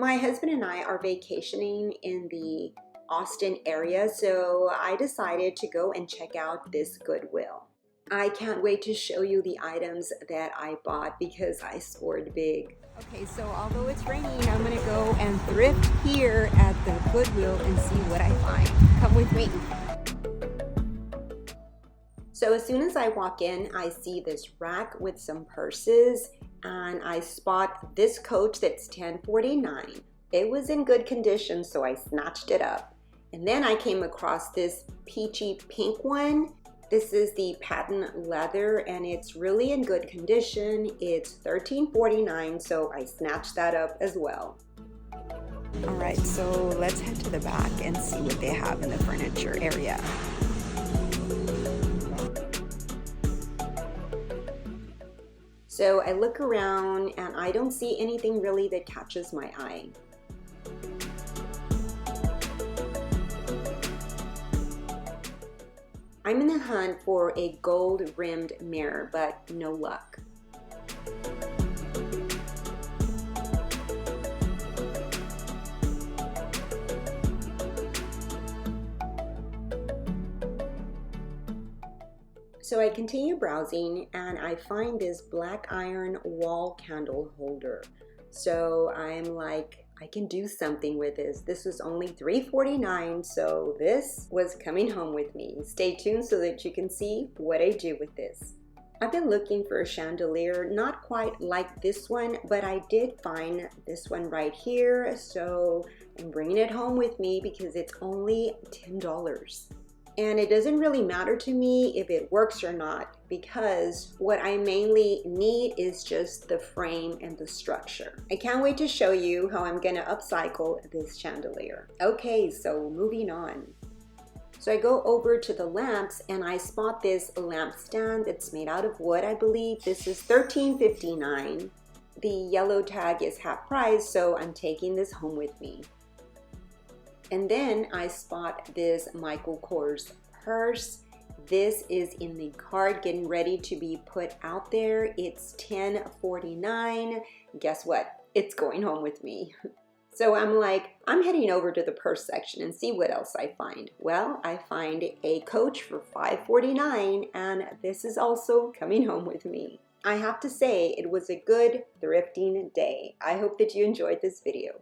My husband and I are vacationing in the Austin area, so I decided to go and check out this Goodwill. I can't wait to show you the items that I bought because I scored big. Okay, so although it's raining, I'm gonna go and thrift here at the Goodwill and see what I find. Come with me. So as soon as I walk in, I see this rack with some purses and I spot this coat that's $10.49. It was in good condition, so I snatched it up. And then I came across this peachy pink one. This is the patent leather and it's really in good condition. It's $13.49, so I snatched that up as well. All right, so let's head to the back and see what they have in the furniture area. So I look around and I don't see anything really that catches my eye. I'm in the hunt for a gold-rimmed mirror, but no luck. So I continue browsing and I find this black iron wall candle holder. So I'm like, I can do something with this. This was only $3.49, so this was coming home with me. Stay tuned so that you can see what I do with this. I've been looking for a chandelier, not quite like this one, but I did find this one right here. So I'm bringing it home with me because it's only $10. And it doesn't really matter to me if it works or not, because what I mainly need is just the frame and the structure. I can't wait to show you how I'm gonna upcycle this chandelier. Okay, so moving on. So I go over to the lamps and I spot this lamp stand that's made out of wood, I believe. This is $13.59. The yellow tag is half price, so I'm taking this home with me. And then I spot this Michael Kors purse. This is in the cart getting ready to be put out there. It's $10.49. Guess what? It's going home with me. So I'm like, I'm heading over to the purse section and see what else I find. Well, I find a coach for $5.49 and this is also coming home with me. I have to say it was a good thrifting day. I hope that you enjoyed this video.